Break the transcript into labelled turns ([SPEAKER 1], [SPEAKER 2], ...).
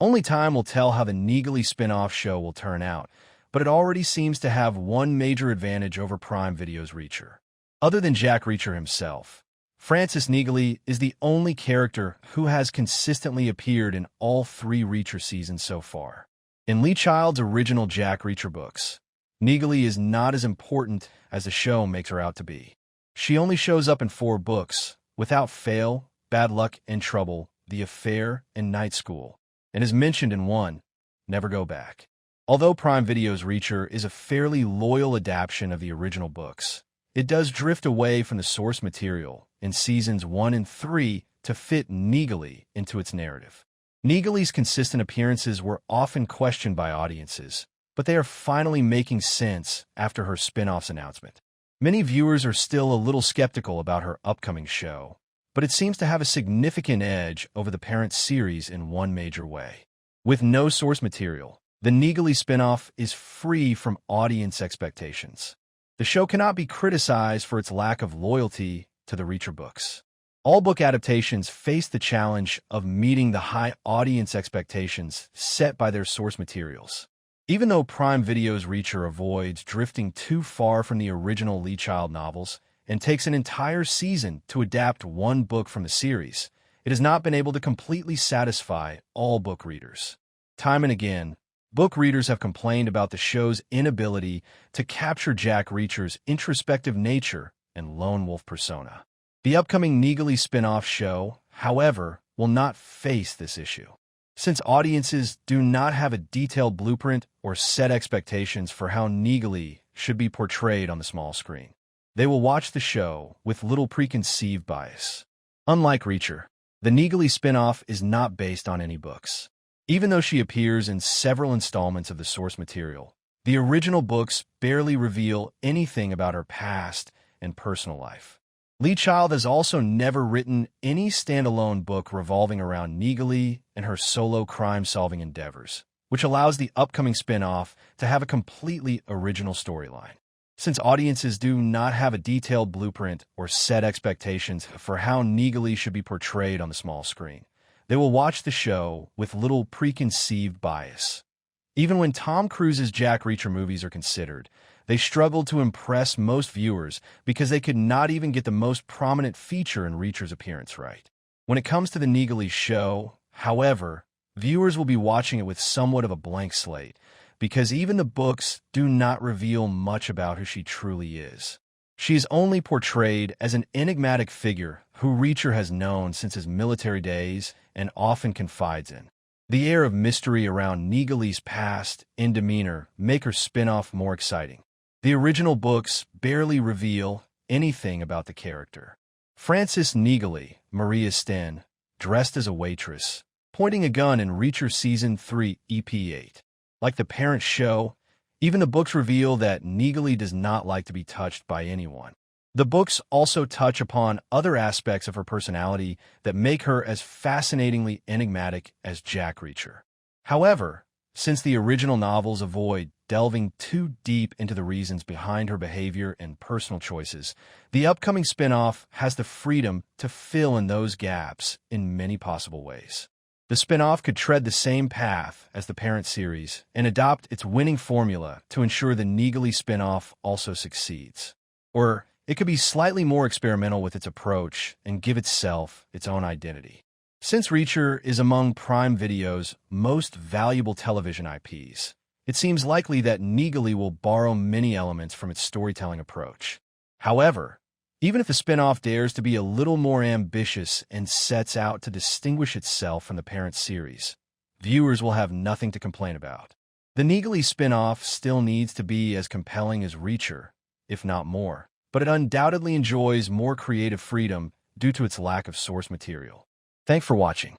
[SPEAKER 1] Only time will tell how the Neagley Spinoff show will turn out, but it already seems to have one major advantage over Prime Video's Reacher. Other than Jack Reacher himself, Francis Neagley is the only character who has consistently appeared in all 3 Reacher seasons so far. In Lee Child's original Jack Reacher books, Neagley is not as important as the show makes her out to be. She only shows up in 4 books, Without Fail, Bad Luck and Trouble, The Affair, and Night School, and is mentioned in 1, Never Go Back. Although Prime Video's Reacher is a fairly loyal adaptation of the original books, it does drift away from the source material in seasons 1 and 3 to fit Neagley into its narrative. Neagley's consistent appearances were often questioned by audiences, but they are finally making sense after her spin-off's announcement. Many viewers are still a little skeptical about her upcoming show, but it seems to have a significant edge over the parent series in one major way. With no source material, the Neagley spinoff is free from audience expectations. The show cannot be criticized for its lack of loyalty to the Reacher books. All book adaptations face the challenge of meeting the high audience expectations set by their source materials. Even though Prime Video's Reacher avoids drifting too far from the original Lee Child novels and takes an entire season to adapt 1 book from the series, it has not been able to completely satisfy all book readers. Time and again, book readers have complained about the show's inability to capture Jack Reacher's introspective nature and lone wolf persona. The upcoming Neagley spin-off show, however, will not face this issue. Since audiences do not have a detailed blueprint or set expectations for how Neagley should be portrayed on the small screen, they will watch the show with little preconceived bias. Unlike Reacher, the Neagley spinoff is not based on any books. Even though she appears in several installments of the source material, the original books barely reveal anything about her past and personal life. Lee Child has also never written any standalone book revolving around Neagley and her solo crime-solving endeavors, which allows the upcoming spin-off to have a completely original storyline. Since audiences do not have a detailed blueprint or set expectations for how Neagley should be portrayed on the small screen, they will watch the show with little preconceived bias. Even when Tom Cruise's Jack Reacher movies are considered, they struggled to impress most viewers because they could not even get the most prominent feature in Reacher's appearance right. When it comes to the Neagley show, however, viewers will be watching it with somewhat of a blank slate, because even the books do not reveal much about who she truly is. She is only portrayed as an enigmatic figure who Reacher has known since his military days and often confides in. The air of mystery around Neagley's past and demeanor make her spin-off more exciting. The original books barely reveal anything about the character. Frances Neagley, Maria Sten, dressed as a waitress, pointing a gun in Reacher Season 3, EP8. Like the parent show, even the books reveal that Neagley does not like to be touched by anyone. The books also touch upon other aspects of her personality that make her as fascinatingly enigmatic as Jack Reacher. However, since the original novels avoid delving too deep into the reasons behind her behavior and personal choices, the upcoming spin-off has the freedom to fill in those gaps in many possible ways. The spin-off could tread the same path as the parent series and adopt its winning formula to ensure the Neagley spin-off also succeeds. Or it could be slightly more experimental with its approach and give itself its own identity. Since Reacher is among Prime Video's most valuable television IPs, it seems likely that Neagley will borrow many elements from its storytelling approach. However, even if the spin-off dares to be a little more ambitious and sets out to distinguish itself from the parent series, viewers will have nothing to complain about. The Neagley spin-off still needs to be as compelling as Reacher, if not more, but it undoubtedly enjoys more creative freedom due to its lack of source material. Thanks for watching.